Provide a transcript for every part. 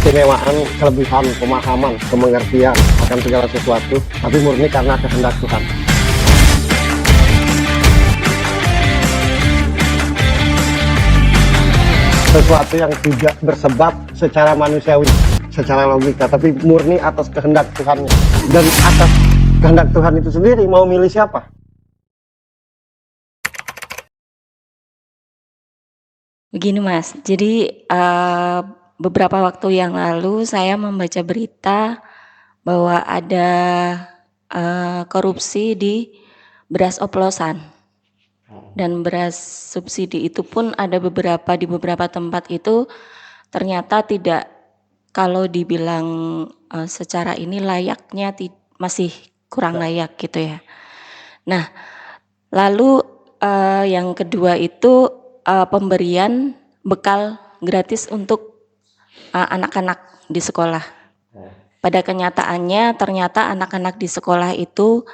keistimewaan, kelebihan, pemahaman, kemengertian akan segala sesuatu, tapi murni karena kehendak Tuhan. Sesuatu yang tidak bersebab secara manusiawi, secara logika, tapi murni atas kehendak Tuhan. Dan atas kehendak Tuhan itu sendiri mau milih siapa? Begini Mas, jadi beberapa waktu yang lalu saya membaca berita bahwa ada korupsi di beras oplosan. Dan beras subsidi itu pun ada di beberapa tempat itu ternyata tidak, kalau dibilang secara ini layaknya masih kurang layak gitu ya. Nah, lalu yang kedua itu pemberian bekal gratis untuk anak-anak di sekolah. Pada kenyataannya ternyata anak-anak di sekolah itu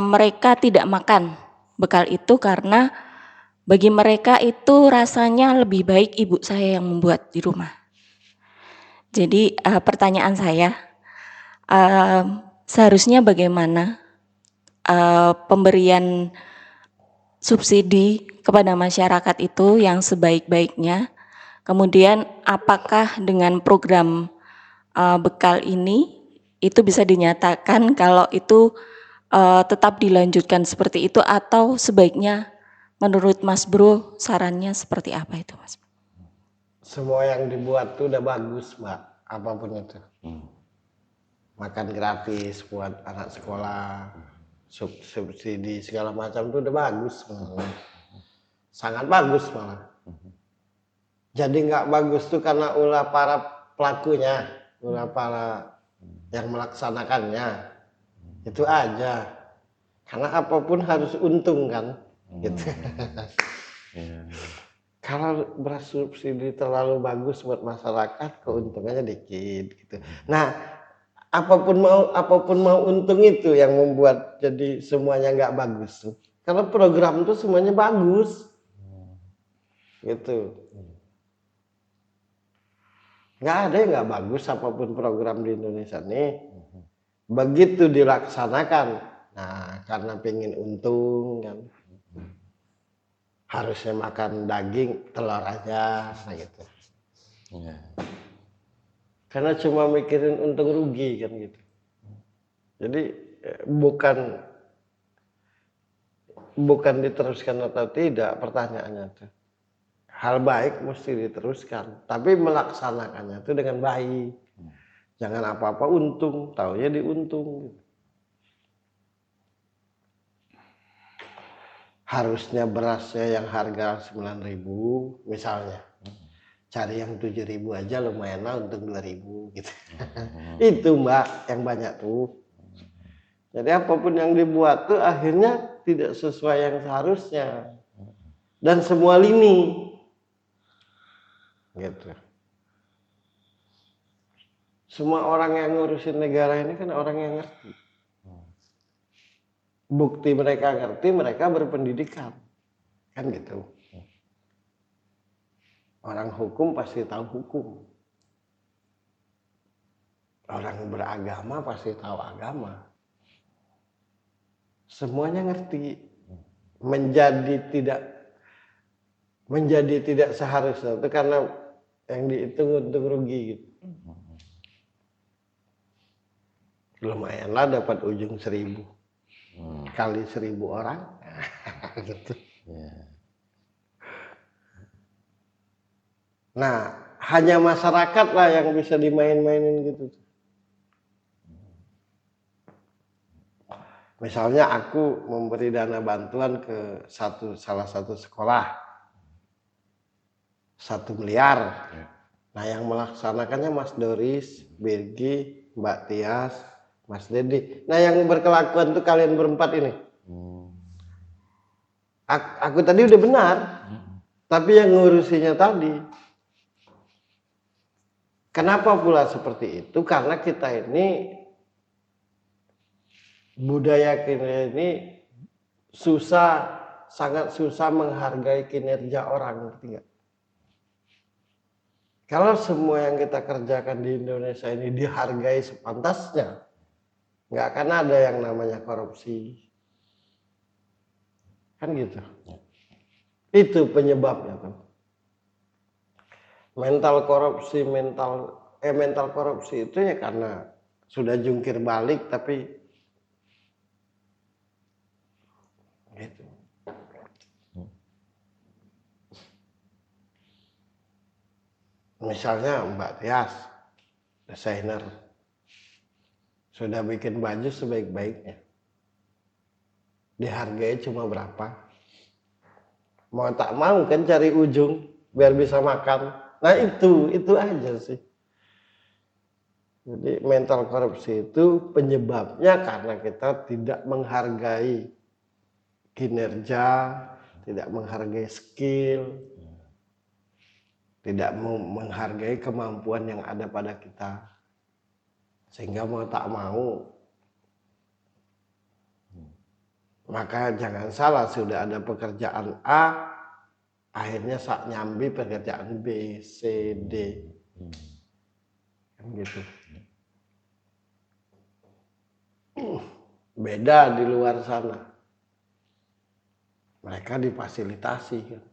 mereka tidak makan bekal itu karena bagi mereka itu rasanya lebih baik ibu saya yang membuat di rumah. Jadi pertanyaan saya, seharusnya bagaimana pemberian subsidi kepada masyarakat itu yang sebaik-baiknya. Kemudian apakah dengan program bekal ini itu bisa dinyatakan kalau itu tetap dilanjutkan seperti itu, atau sebaiknya menurut Mas Bro sarannya seperti apa itu Mas? Semua yang dibuat tuh udah bagus, Mbak, apapun itu. Makan gratis buat anak sekolah, subsidi segala macam tuh udah bagus, sangat bagus malah. Jadi nggak bagus tuh karena ulah para pelakunya, ulah para yang melaksanakannya, itu aja. Karena apapun harus untung kan, gitu. Kalau beras subsidi terlalu bagus buat masyarakat, keuntungannya dikit, gitu. Nah, apapun mau untung itu yang membuat jadi semuanya nggak bagus. Karena program itu semuanya bagus, gitu. Nggak ada yang nggak bagus apapun program di Indonesia nih. Begitu dilaksanakan, nah karena pengen untung kan, harusnya makan daging, telur aja, gitu. Karena cuma mikirin untung rugi kan gitu. Jadi bukan diteruskan atau tidak pertanyaannya tuh. Hal baik mesti diteruskan, tapi melaksanakannya itu dengan baik. Jangan apa-apa untung, taunya diuntung. Harusnya berasnya yang harga 9.000 misalnya, cari yang 7.000 aja lumayan lah, untung 2.000 gitu. Itu Mbak yang banyak tuh. Jadi apapun yang dibuat tuh akhirnya tidak sesuai yang seharusnya. Dan semua lini. Gitu. Semua orang yang ngurusin negara ini kan orang yang ngerti. Bukti mereka ngerti, mereka berpendidikan. Kan gitu. Orang hukum pasti tahu hukum. Orang beragama pasti tahu agama. Semuanya ngerti. Menjadi tidak seharusnya itu karena yang dihitung untung rugi gitu. Lumayanlah dapat ujung 1.000 kali 1.000 orang. Gitu. Nah, hanya masyarakat lah yang bisa dimain-mainin gitu. Misalnya aku memberi dana bantuan ke salah satu sekolah 1 miliar. Nah, yang melaksanakannya Mas Doris, Birgi, Mbak Tias, Mas Dedi. Nah, yang berkelakuan tuh kalian berempat ini. Aku tadi udah benar, tapi yang ngurusinya tadi. Kenapa pula seperti itu? Karena kita ini budaya kita ini sangat susah menghargai kinerja orang, ngerti nggak? Kalau semua yang kita kerjakan di Indonesia ini dihargai sepantasnya, nggak akan ada yang namanya korupsi. Kan gitu. Itu penyebabnya tuh. Mental korupsi itu ya karena sudah jungkir balik tapi gitu. Misalnya Mbak Tias, desainer, sudah bikin baju sebaik-baiknya. Dihargai cuma berapa? Mau tak mau kan cari ujung biar bisa makan. Nah itu aja sih. Jadi mental korupsi itu penyebabnya karena kita tidak menghargai kinerja, tidak menghargai skill, tidak menghargai kemampuan yang ada pada kita. Sehingga mau tak mau, maka jangan salah, sudah ada pekerjaan A, akhirnya sak nyambi pekerjaan B, C, D. Kan gitu. Beda di luar sana. Mereka difasilitasi kan.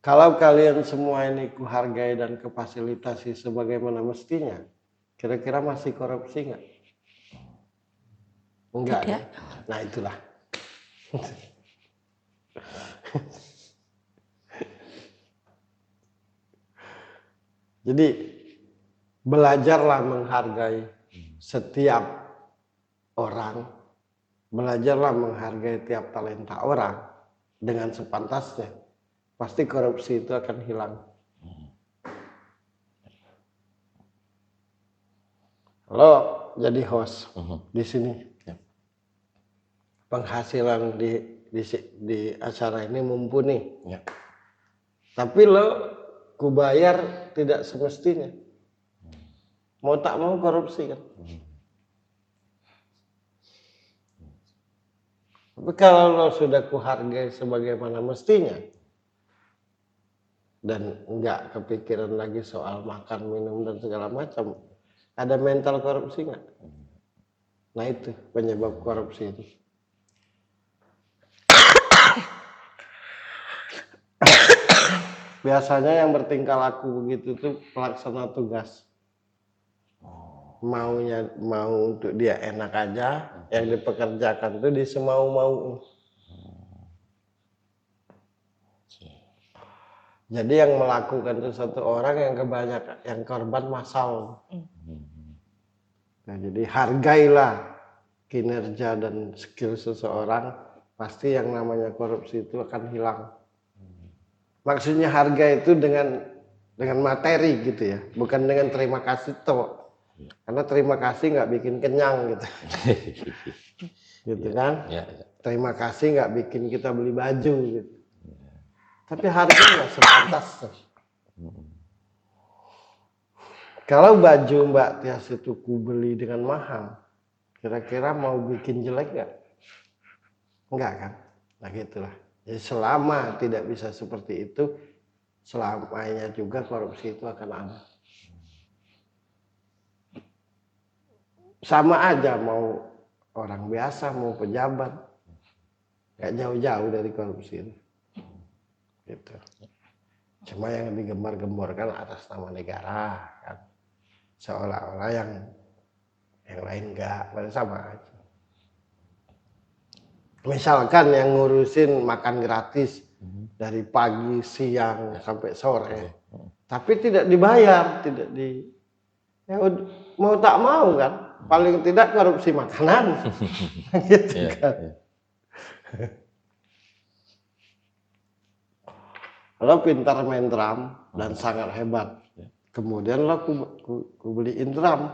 Kalau kalian semua ini kuhargai dan kefasilitasi sebagaimana mestinya, kira-kira masih korupsi nggak? Enggak. Tidak. Ya? Nah itulah. Jadi belajarlah menghargai setiap orang, belajarlah menghargai tiap talenta orang dengan sepantasnya. Pasti korupsi itu akan hilang. Lo jadi host di sini, penghasilan di acara ini mumpuni. Ya. Tapi lo kubayar tidak semestinya. Mau tak mau korupsi kan. Tapi kalau lo sudah kuhargai sebagaimana mestinya dan enggak kepikiran lagi soal makan, minum dan segala macam, ada mental korupsi nggak? Nah itu penyebab korupsi itu. Biasanya yang bertingkah laku begitu tuh pelaksana tugas. Mau untuk dia enak aja, yang dipekerjakan tuh di semau-mau. Jadi yang melakukan itu satu orang, yang kebanyakan yang korban massal. Nah, jadi hargailah kinerja dan skill seseorang, pasti yang namanya korupsi itu akan hilang. Maksudnya harga itu dengan materi gitu ya, bukan dengan terima kasih toh. Karena terima kasih nggak bikin kenyang gitu. Gitu kan? Terima kasih nggak bikin kita beli baju gitu. Tapi harganya sepantasnya. Kalau baju Mbak Tias itu ku beli dengan mahal, kira-kira mau bikin jelek nggak? Enggak kan? Nah gitulah. Jadi selama tidak bisa seperti itu, selamanya juga korupsi itu akan ada. Sama aja mau orang biasa, mau pejabat, nggak jauh-jauh dari korupsi itu. Gitu. Cuma yang digembar-gemborkan atas nama negara kan, seolah-olah yang lain enggak, sama aja. Misalkan yang ngurusin makan gratis dari pagi, siang sampai sore, tapi tidak dibayar, tidak di, ya mau tak mau kan, paling tidak korupsi makanan, gitu kan. Lo pintar main drum dan sangat hebat. Kemudian lo ku beliin drum.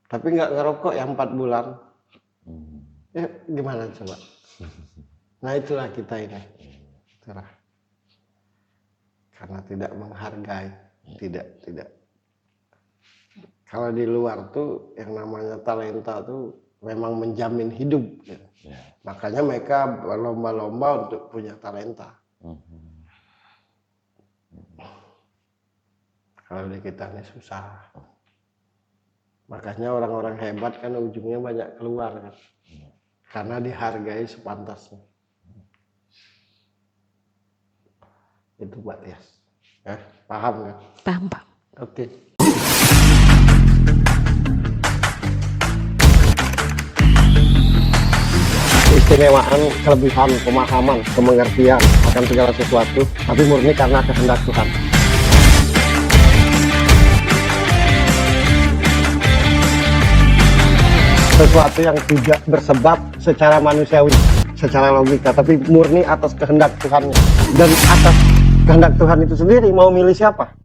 Tapi nggak ngerokok yang 4 bulan. Ya gimana coba? Nah itulah kita ini. Itulah. Karena tidak menghargai. Tidak. Kalau di luar tuh yang namanya talenta tuh memang menjamin hidup gitu. Makanya mereka berlomba-lomba untuk punya talenta. Kalau di kita ini susah. Makanya orang-orang hebat kan ujungnya banyak keluar kan. Karena dihargai sepantasnya. Itu Mbak Tias. Paham kan? Paham, Pak. Oke. Keistimewaan, kelebihan, pemahaman, kemengertian akan segala sesuatu, tapi murni karena kehendak Tuhan. Sesuatu yang tidak bersebab secara manusiawi, secara logika, tapi murni atas kehendak Tuhannya. Dan atas kehendak Tuhan itu sendiri mau milih siapa?